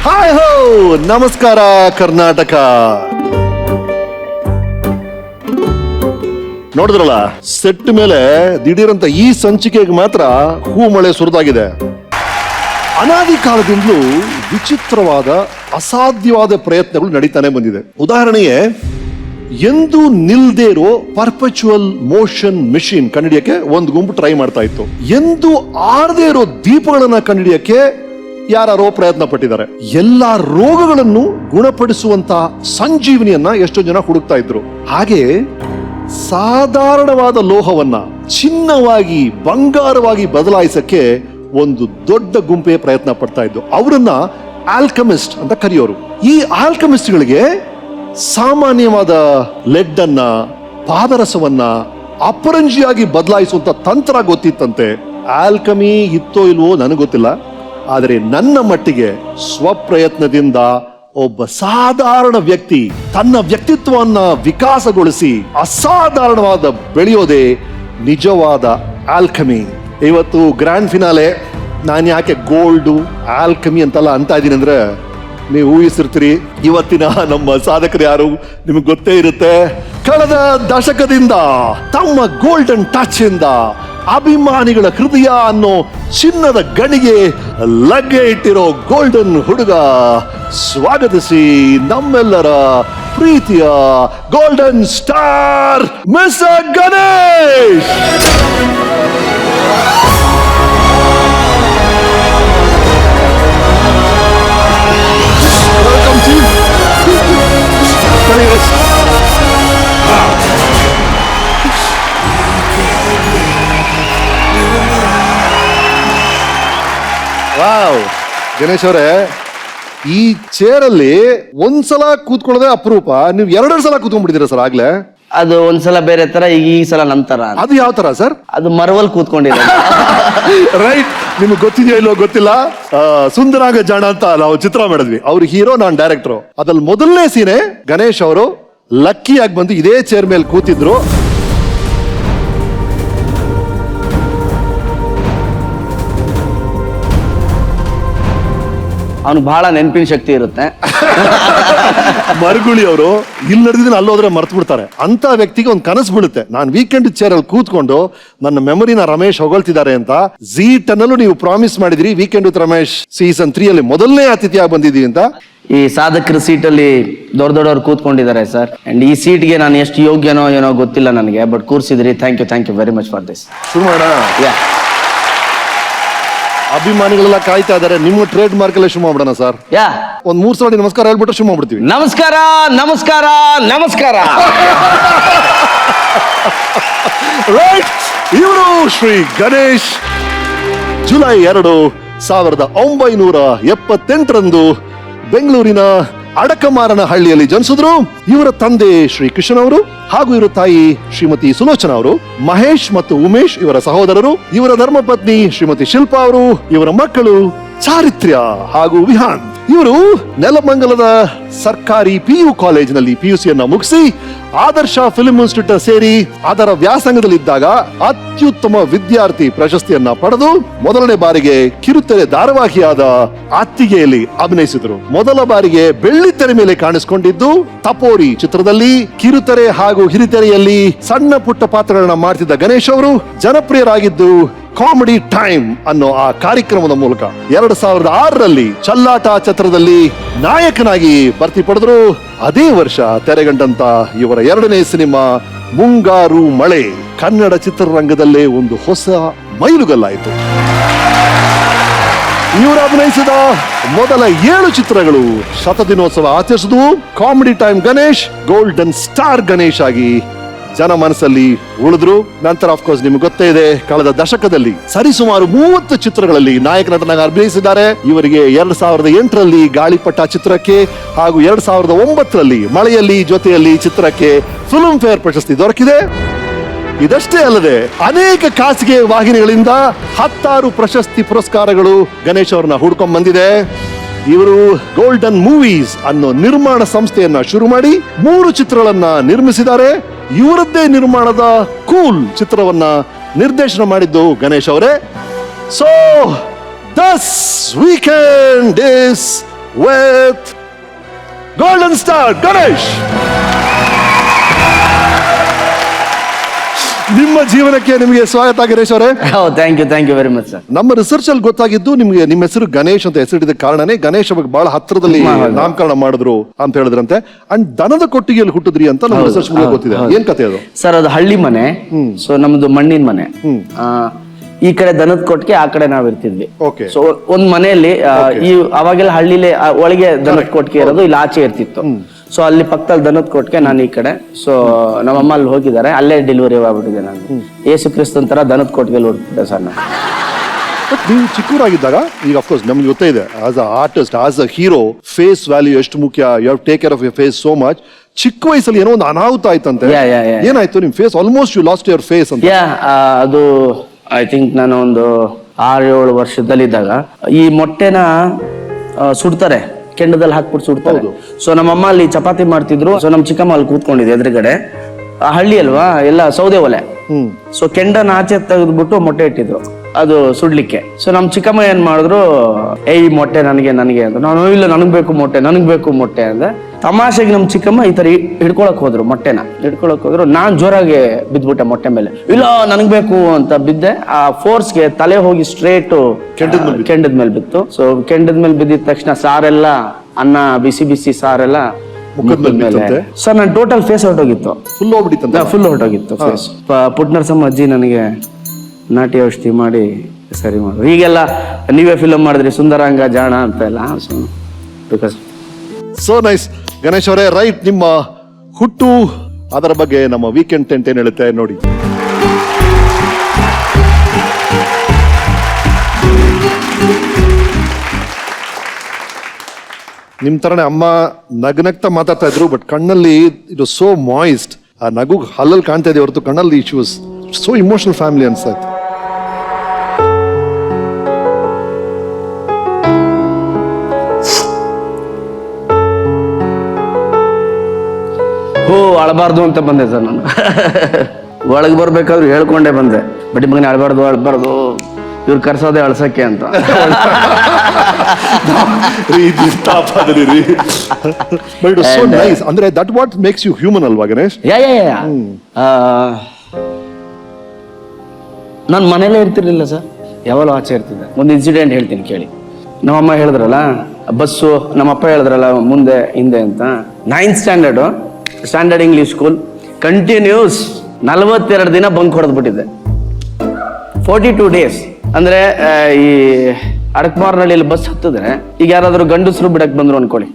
Hi ಹೋ, ನಮಸ್ಕಾರ ಕರ್ನಾಟಕ. ನೋಡಿದ್ರಲ್ಲ, ಸೆಟ್ ಮೇಲೆ ದಿಢೀರಂತ ಈ ಸಂಚಿಕೆಗೆ ಮಾತ್ರ ಹೂ ಮಳೆ ಸುರಿದಾಗಿದೆ. ಅನಾದಿ ಕಾಲದಿಂದಲೂ ವಿಚಿತ್ರವಾದ ಅಸಾಧ್ಯವಾದ ಪ್ರಯತ್ನಗಳು ನಡೀತಾನೆ ಬಂದಿದೆ. ಉದಾಹರಣೆಗೆ, ಎಂದು ನಿಲ್ದೇ ಇರೋ ಪರ್ಪಚುವಲ್ ಮೋಷನ್ ಮೆಷಿನ್ ಕಂಡುಹಿಡಿಯಕ್ಕೆ ಒಂದು ಗುಂಪು ಟ್ರೈ ಮಾಡ್ತಾ ಇತ್ತು. ಎಂದು ಆರದೇ ಇರೋ ದೀಪಗಳನ್ನ ಕಂಡುಹಿಡಿಯಕ್ಕೆ ಯಾರೋ ಪ್ರಯತ್ನ ಪಟ್ಟಿದ್ದಾರೆ. ಎಲ್ಲಾ ರೋಗಗಳನ್ನು ಗುಣಪಡಿಸುವಂತ ಸಂಜೀವನಿಯನ್ನ ಎಷ್ಟೋ ಜನ ಹುಡುಕ್ತಾ ಇದ್ರು. ಹಾಗೆ ಸಾಧಾರಣವಾದ ಲೋಹವನ್ನ ಚಿನ್ನವಾಗಿ, ಬಂಗಾರವಾಗಿ ಬದಲಾಯಿಸಕ್ಕೆ ಒಂದು ದೊಡ್ಡ ಗುಂಪೆ ಪ್ರಯತ್ನ ಪಡ್ತಾ ಇದ್ದು. ಅವರನ್ನ ಆಲ್ಕಮಿಸ್ಟ್ ಅಂತ ಕರೆಯೋರು. ಈ ಆಲ್ಕಮಿಸ್ಟ್ಗಳಿಗೆ ಸಾಮಾನ್ಯವಾದ ಲೆಡ್ ಅನ್ನ, ಪಾದರಸವನ್ನ ಅಪರಂಜಿಯಾಗಿ ಬದಲಾಯಿಸುವಂತ ತಂತ್ರ ಗೊತ್ತಿತ್ತಂತೆ. ಆಲ್ಕಮಿ ಇತ್ತೋ ಇಲ್ವೋ ನನಗೆ ಗೊತ್ತಿಲ್ಲ, ಆದರೆ ನನ್ನ ಮಟ್ಟಿಗೆ ಸ್ವಪ್ರಯತ್ನದಿಂದ ಒಬ್ಬ ಸಾಧಾರಣ ವ್ಯಕ್ತಿ ತನ್ನ ವ್ಯಕ್ತಿತ್ವವನ್ನ ವಿಕಾಸಗೊಳಿಸಿ ಅಸಾಧಾರಣವಾದ ಬೆಳೆಯೋದೇ ನಿಜವಾದ ಆಲ್ಕಮಿ. ಇವತ್ತು ಗ್ರ್ಯಾಂಡ್ ಫಿನಾಲೆ. ನಾನು ಯಾಕೆ ಗೋಲ್ಡು ಆಲ್ಕಮಿ ಅಂತೆಲ್ಲ ಅಂತ ಇದ್ದೀನಿ ಅಂದ್ರೆ, ನೀವು ಊಹಿಸಿರ್ತೀರಿ ಇವತ್ತಿನ ನಮ್ಮ ಸಾಧಕರು ಯಾರು ನಿಮಗೆ ಗೊತ್ತೇ ಇರುತ್ತೆ. ಕಳೆದ ದಶಕದಿಂದ ತಮ್ಮ ಗೋಲ್ಡನ್ ಟಚ್ ಇಂದ ಅಭಿಮಾನಿಗಳ ಹೃದಯ ಅನ್ನೋ ಚಿನ್ನದ ಗಣಿಗೆ ಲಗ್ಗೆ ಇಟ್ಟಿರೋ ಗೋಲ್ಡನ್ ಹುಡುಗ, ಸ್ವಾಗತಿಸಿ ನಮ್ಮೆಲ್ಲರ ಪ್ರೀತಿಯ golden star mister Ganesh. Wow, Ganesh ಅವರೇ, ಈ ಚೇರಲ್ಲಿ ಒಂದ್ಸಲ ಕೂತ್ಕೊಳ್ಳೋದೇ ಅಪರೂಪ. ನೀವು 2 ಸಲ ಕೂತ್ಕೊಂಡ್ಬಿಟ್ಟಿದ್ದೀರಾ ಸರ್ ಆಗ್ಲೇ. ಅದು ಒಂದ್ಸಲ ಬೇರೆ ತರ, ಈ ಸಲ ನಂತರ. ಅದು ಯಾವ ತರ ಸರ್? ಅದು ಮರವಲ್ ಕೂತ್ಕೊಂಡಿದೆ. ರೈಟ್. ನಿಮ್ಗೆ ಗೊತ್ತಿದೆಯೋ ಇಲ್ಲೋ ಗೊತ್ತಿಲ್ಲ, ಸುಂದರಾಂಗ ಜಾಣ ಅಂತ ನಾವು ಚಿತ್ರ ಮಾಡಿದ್ವಿ. ಅವ್ರ ಹೀರೋ, ನಾನ್ ಡೈರೆಕ್ಟರ್. ಅದ್ರಲ್ಲಿ ಮೊದಲನೇ ಸೀನೆ ಗಣೇಶ್ ಅವರು ಲಕ್ಕಿಯಾಗಿ ಬಂದು ಇದೇ ಚೇರ್ ಮೇಲೆ ಕೂತಿದ್ರು. ಅವ್ನು ಬಹಳ ನೆನಪಿನ ಶಕ್ತಿ ಇರುತ್ತೆ. ಮರಗುಳಿ ಅವರು ಇಲ್ಲಿ ನಡೆದಿದ್ದೀನಿ ಅಲ್ಲೋದ್ರೆ ಮರ್ತು ಬಿಡ್ತಾರೆ. ಅಂತ ವ್ಯಕ್ತಿಗೆ ಒಂದು ಕನಸು ಬೀಳುತ್ತೆ, ನಾನು ವೀಕೆಂಡ್ ಚೇರ್ ಅಲ್ಲಿ ಕೂತ್ಕೊಂಡು ನನ್ನ ಮೆಮೊರಿನ ರಮೇಶ್ ಹೊಗಳ್ತಿದ್ದಾರೆ ಅಂತ. Z10 ಅಲ್ಲೂ ನೀವು ಪ್ರಾಮಿಸ್ ಮಾಡಿದ್ರಿ ವೀಕೆಂಡ್ ವಿತ್ ರಮೇಶ್ ಸೀಸನ್ 3 ಅಲ್ಲಿ ಮೊದಲನೇ ಅತಿಥಿಯಾಗಿ ಬಂದಿದ್ದೀವಿ ಅಂತ. ಈ ಸಾಧಕರ ಸೀಟಲ್ಲಿ ದೊಡ್ಡವ್ರು ಕೂತ್ಕೊಂಡಿದ್ದಾರೆ ಸರ್. ಅಂಡ್ ಈ ಸೀಟ್ಗೆ ನಾನು ಎಷ್ಟು ಯೋಗ್ಯನೋ ಏನೋ ಗೊತ್ತಿಲ್ಲ ನನಗೆ, ಬಟ್ ಕೂರ್ಸಿದ್ರಿ. Thank you very much for this. ಶುರು ಮಾಡೋಣ. ಅಭಿಮಾನಿಗಳೆಲ್ಲ ಕಾಯ್ತಾ ಇದಾರೆ. ನಿಮ್ಮ ಟ್ರೇಡ್ ಮಾರ್ಕ್ ಅಲ್ಲೇ ಶುರು ಮಾಡೋಣ ಸರ್. ಒಂದ್ 3 ಸಲ ನಮಸ್ಕಾರ ಹೇಳ್ಬಿಟ್ಟು ಶುರು ಮಾಡ್ಬಿಡ್ತೀವಿ. ನಮಸ್ಕಾರ ನಮಸ್ಕಾರ ನಮಸ್ಕಾರ. ರೈಟ್. ಇವರು ಶ್ರೀ ಗಣೇಶ್ ಜುಲೈ 2, 1978 ಬೆಂಗಳೂರಿನ ಅಡಕಮಾರನ ಹಳ್ಳಿಯಲ್ಲಿ ಜನಿಸಿದ್ರು. ಇವರ ತಂದೆ ಶ್ರೀ ಕೃಷ್ಣ ಅವರು ಹಾಗೂ ಇವರ ತಾಯಿ ಶ್ರೀಮತಿ ಸುಲೋಚನಾ ಅವರು. ಮಹೇಶ್ ಮತ್ತು ಉಮೇಶ್ ಇವರ ಸಹೋದರರು. ಇವರ ಧರ್ಮಪತ್ನಿ ಶ್ರೀಮತಿ ಶಿಲ್ಪಾ ಅವರು. ಇವರ ಮಕ್ಕಳು ಚಾರಿತ್ರ್ಯ ಹಾಗೂ ವಿಹಾನ್. ಇವರು ನೆಲಮಂಗಲದ ಸರ್ಕಾರಿ PU ಕಾಲೇಜಿನಲ್ಲಿ PUCಯನ್ನ ಮುಗಿಸಿ ಆದರ್ಶ ಫಿಲ್ಮ್ ಇನ್ಸ್ಟಿಟ್ಯೂಟ್ ಸೇರಿ ಅದರ ವ್ಯಾಸಂಗದಲ್ಲಿದ್ದಾಗ ಅತ್ಯುತ್ತಮ ವಿದ್ಯಾರ್ಥಿ ಪ್ರಶಸ್ತಿಯನ್ನ ಪಡೆದು ಮೊದಲನೇ ಬಾರಿಗೆ ಕಿರುತೆರೆ ಧಾರಾವಾಹಿಯಾದ ಅತ್ತಿಗೆಯಲ್ಲಿ ಅಭಿನಯಿಸಿದರು. ಮೊದಲ ಬಾರಿಗೆ ಬೆಳ್ಳಿತೆರೆ ಮೇಲೆ ಕಾಣಿಸಿಕೊಂಡಿದ್ದು ತಪೋರಿ ಚಿತ್ರದಲ್ಲಿ. ಕಿರುತೆರೆ ಹಾಗೂ ಹಿರಿತೆರೆಯಲ್ಲಿ ಸಣ್ಣ ಪುಟ್ಟ ಪಾತ್ರಗಳನ್ನ ಮಾಡ್ತಿದ್ದ ಗಣೇಶ್ ಅವರು ಜನಪ್ರಿಯರಾಗಿದ್ದು ಕಾಮಿಡಿ ಟೈಮ್ ಅನ್ನೋ ಆ ಕಾರ್ಯಕ್ರಮದ ಮೂಲಕ. 2006ರಲ್ಲಿ ಚಲ್ಲಾಟ ಚಿತ್ರದಲ್ಲಿ ನಾಯಕನಾಗಿ ಭರ್ತಿ ಪಡೆದ್ರು. ಅದೇ ವರ್ಷ ತೆರೆಗಂಡಂತ ಇವರ 2ನೇ ಸಿನಿಮಾ ಮುಂಗಾರು ಮಳೆ ಕನ್ನಡ ಚಿತ್ರರಂಗದಲ್ಲೇ ಒಂದು ಹೊಸ ಮೈಲುಗಲ್ಲಾಯಿತು. ಇವರು ಅಭಿನಯಿಸಿದ ಮೊದಲ 7 ಚಿತ್ರಗಳು ಶತದಿನೋತ್ಸವ ಆಚರಿಸಿದ್ವು. Comedy time Ganesh golden star Ganesh ಆಗಿ ಜನ ಮನಸ್ಸಲ್ಲಿ ಉಳಿದ್ರು. ನಂತರ ಆಫ್ಕೋರ್ಸ್ ನಿಮ್ಗೆ ಗೊತ್ತೇ ಇದೆ, ಕಳೆದ ದಶಕದಲ್ಲಿ ಸರಿಸುಮಾರು 30 ಚಿತ್ರಗಳಲ್ಲಿ ನಾಯಕ ನಟನಾಗಿ ಅಭಿನಯಿಸಿದ್ದಾರೆ. ಇವರಿಗೆ 2008ರಲ್ಲಿ ಗಾಳಿಪಟ ಚಿತ್ರಕ್ಕೆ ಹಾಗೂ 2009ರಲ್ಲಿ ಮಳೆಯಲ್ಲಿ ಜೊತೆಯಲ್ಲಿ ಚಿತ್ರಕ್ಕೆ ಫಿಲ್ಮ್ ಫೇರ್ ಪ್ರಶಸ್ತಿ ದೊರಕಿದೆ. ಇದಷ್ಟೇ ಅಲ್ಲದೆ ಅನೇಕ ಖಾಸಗಿ ವಾಹಿನಿಗಳಿಂದ 10 ಪ್ರಶಸ್ತಿ ಪುರಸ್ಕಾರಗಳು ಗಣೇಶ್ ಅವರನ್ನ ಹುಡ್ಕೊಂಡ್ ಬಂದಿದೆ. ಇವರು ಗೋಲ್ಡನ್ ಮೂವೀಸ್ ಅನ್ನೋ ನಿರ್ಮಾಣ ಸಂಸ್ಥೆಯನ್ನ ಶುರು ಮಾಡಿ 3 ಚಿತ್ರಗಳನ್ನ ನಿರ್ಮಿಸಿದ್ದಾರೆ. ಇವರದ್ದೇ ನಿರ್ಮಾಣದ ಕೂಲ್ ಚಿತ್ರವನ್ನ ನಿರ್ದೇಶನ ಮಾಡಿದ್ದು ಗಣೇಶ್ ಅವರೇ. So this weekend is with Golden Star Ganesh. ನಿಮ್ಮ ಜೀವನಕ್ಕೆ ನಿಮಗೆ ಸ್ವಾಗತ ಗಣೇಶ್ ಅವರೇ. Thank you very much sir. ನಮ್ಮ ರಿಸರ್ಚ್ ಅಲ್ಲಿ ಗೊತ್ತಾಗಿದ್ದು ನಿಮ್ಗೆ ನಿಮ್ಮ ಹೆಸರು ಗಣೇಶ್ ಅಂತ ಹೆಸರಿಡಿದ ಕಾರಣನೇ ಗಣೇಶ್ ಬಗ್ಗೆ ಬಹಳ ಹತ್ರದಲ್ಲಿ ನಾಮಕರಣ ಮಾಡಿದ್ರು ಅಂತ ಹೇಳಿದ್ರಂತೆ. ಅಂಡ್ ದನದ ಕೊಟ್ಟಿಗೆಯಲ್ಲಿ ಹುಟ್ಟಿದ್ರಿ ಅಂತ ನಮ್ಮ ರಿಸರ್ಚ್ ಮೂಲಕ ಗೊತ್ತಿದೆ. ಏನ್ ಕತೆ ಅದು? ಸರ್ ಅದು ಹಳ್ಳಿ ಮನೆ. ಸೊ ನಮ್ದು ಮಣ್ಣಿನ ಮನೆ. ಈ ಕಡೆ ದನದ ಕೊಟ್ಟಿಗೆ, ಆ ಕಡೆ ನಾವ್ ಇರ್ತಿದ್ವಿ. ಸೊ ಒಂದ್ ಮನೆಯಲ್ಲಿ ಅವಾಗೆಲ್ಲ ಹಳ್ಳಿಲಿ ಒಳಗೆ ದನದ ಕೊಟ್ಟಿಗೆ ಇರೋದು, ಇಲ್ಲಿ ಆಚೆ ಇರ್ತಿತ್ತು. ಸೊ ಅಲ್ಲಿ ಪಕ್ಕದಲ್ಲಿ ದನದ ಕೊಟ್ಟಿಗೆ, ನಾನು ಈ ಕಡೆ. ಸೊ ನಮ್ಮಮ್ಮ ಅಲ್ಲಿ ಹೋಗಿದ್ದಾರೆ, ಅಲ್ಲೇ ಡೆಲಿವರಿ ಆಗ್ಬಿಟ್ಟಿದೆ. ನಾನು ಯೇಸು ಕ್ರಿಸ್ತನ್ ತರ ದನದ ಕೊಟ್ಟಿಗೆಲ್ಲಿ ಹುಡ್ತಿದ್ದೆ ಸರ್ ನಾನು. ಬಟ್ ನೀವು ಚಿಕ್ಕವರಾಗಿದ್ದಾಗ, ಈಗ ಅಫ್ಕೋರ್ಸ್ ನಮ್ಗೆ ಗೊತ್ತೇ ಇದೆ, as a artist, as a hero, face value ಎಷ್ಟು ಮುಖ್ಯ. You have take care of your face so much. ಚಿಕ್ಕ ವಯಸ್ಸಲ್ಲಿ ಏನೋ ಒಂದು ಅನಾಹುತ ಆಯ್ತಂತೆ. ಏನಾಯ್ತು? ನಿಮ್ face almost you lost your face ಅಂತ. ಅದು ಐ ಥಿಂಕ್ ನಾನು ಒಂದು 6-7 ವರ್ಷದಲ್ಲಿದ್ದಾಗ ಈ ಮೊಟ್ಟೆನ ಸುಡ್ತಾರೆ, ಕೆಂಡದಲ್ಲಿ ಹಾಕ್ಬಿಟ್ಟು ಸುಡ್ತಾರೆ. ಸೊ ನಮ್ಮಮ್ಮ ಅಲ್ಲಿ ಚಪಾತಿ ಮಾಡ್ತಿದ್ರು. ಸೊ ನಮ್ ಚಿಕ್ಕಮ್ಮ ಅಲ್ಲಿ ಕೂತ್ಕೊಂಡಿದೆ ಎದುರುಗಡೆ. ಹಳ್ಳಿ ಅಲ್ವಾ, ಎಲ್ಲ ಸೌದೆ ಒಲೆ. ಸೊ ಕೆಂಡನ ಆಚೆ ತೆಗೆದ್ಬಿಟ್ಟು ಮೊಟ್ಟೆ ಇಟ್ಟಿದ್ರು ಅದು ಸುಡ್ಲಿಕ್ಕೆ. ಸೊ ನಮ್ ಚಿಕ್ಕಮ್ಮ ಏನ್ ಮಾಡಿದ್ರು, ಈ ಮೊಟ್ಟೆ ನನಗೆ ಅಂತ. ನಾನು ಇಲ್ಲ, ನನಗ್ ಬೇಕು ಮೊಟ್ಟೆ ಅಂದ್ರೆ. ತಮಾಷೆಗೆ ನಮ್ ಚಿಕ್ಕಮ್ಮ ಈ ತರ ಹಿಡ್ಕೊಳಕ್ ಹೋದ್ರು, ಮೊಟ್ಟೆನ ಹಿಡ್ಕೊಳಕ್ ಹೋದ್ರು. ನಾನ್ ಜೋರಾಗಿ ಬಿದ್ಬಿಟ್ಟೆ ಮೊಟ್ಟೆ ಮೇಲೆ. ಇಲ್ಲ, ನನಗ್ ಬೇಕು ಅಂತ ಬಿದ್ದೆ. ಆ ಫೋರ್ಸ್ಗೆ ತಲೆ ಹೋಗಿ ಸ್ಟ್ರೇಟ್ ಕೆಂಡದ ಮೇಲೆ ಬಿತ್ತು. ಸೊ ಕೆಂಡದ ಮೇಲೆ ಬಿದ್ದಿದ ತಕ್ಷಣ ಸಾರೆಲ್ಲ, ಅನ್ನ ಬಿಸಿ ಸಾರೆಲ್ಲ ಮುಖದ ಮೇಲೆ. ಸರ್ ನಾನು ಟೋಟಲ್ ಫೇಸ್ ಹೊರಟೋಗಿತ್ತು, ಫುಲ್ ಹೊರಟೋಗಿತ್ತು ಫೇಸ್. ಪುಟ್ನರಸಮ್ಮ ಅಜ್ಜಿ ನನಗೆ ನಾಟಿ ಔಷಧಿ ಮಾಡಿ ಸರಿ ಮಾಡಿದ್ರು. ಹೀಗೆಲ್ಲ ನೀವೇ ಫಿಲಮ್ ಮಾಡಿದ್ರಿ, ಸುಂದರಾಂಗ ಜಾಣ ಅಂತ ಎಲ್ಲ. ಸೋ ನೈಸ್ ಗಣೇಶ್ ಅವರೇ. ರೈಟ್, ನಿಮ್ಮ ಹುಟ್ಟು ಅದರ ಬಗ್ಗೆ ನಮ್ಮ ವೀಕೆಂಡ್ ಟೆಂಟ್ ಏನ್ ಹೇಳುತ್ತೆ ನೋಡಿ. ನಿಮ್ ತರನೇ ಅಮ್ಮ ನಗ್ನಗ್ತಾ ಮಾತಾಡ್ತಾ ಇದ್ರು, ಬಟ್ ಕಣ್ಣಲ್ಲಿ ಇಟ್ ವಾಸ್ ಸೋ ಮಾಯಿಸ್ಟ್. ಆ ನಗು ಹಲ್ಲಲ್ಲಿ ಕಾಣ್ತಾ ಇದೆ ಹೊರತು ಕಣ್ಣಲ್ಲಿ she was so emotional family ಅನ್ಸಾಯ್ತು. ಅಳಬಾರ್ದು ಅಂತ ಬಂದೆ ಸರ್ ನಾನು. ಒಳಗೆ ಬರ್ಬೇಕಾದ್ರು ಹೇಳ್ಕೊಂಡೇ ಬಂದೆ, ಬಟ್ ಮಗನ ಅಳಬಾರ್ದು, ಇವ್ರು ಕರ್ಸೋದೇ ಅಳ್ಸಕ್ಕೆ ಅಂತ. ಅಂದ್ರೆ that what makes you human ಅಲ್ವಾ ಗಣೇಶ್? ನಾನು ಮನೇಲೇ ಇರ್ತಿರ್ಲಿಲ್ಲ ಸರ್, ಯಾವಾಗಲೂ ಆಚೆ ಇರ್ತಿದ್ದೆ. ಒಂದು ಇನ್ಸಿಡೆಂಟ್ ಹೇಳ್ತೀನಿ ಕೇಳಿ. ನಮ್ಮಮ್ಮ ಹೇಳಿದ್ರಲ್ಲ ಬಸ್ಸು, ನಮ್ಮಪ್ಪ ಹೇಳಿದ್ರಲ್ಲ ಮುಂದೆ ಹಿಂದೆ ಅಂತ. 9th standard English school, continuous 42 ದಿನ ಬಂಕ್ ಹೊಡೆದ್ಬಿಟ್ಟಿದ್ದೆ. 42 ಡೇಸ್ ಅಂದ್ರೆ ಈ ಅಡಕಮಾರ್ನಳ್ಳಿಯಲ್ಲಿ ಬಸ್ ಹತ್ತಿದ್ರೆ, ಈಗ ಯಾರಾದ್ರೂ ಗಂಡಸರು ಬಿಡಕ್ ಬಂದ್ರು ಅನ್ಕೊಳ್ಳಿ,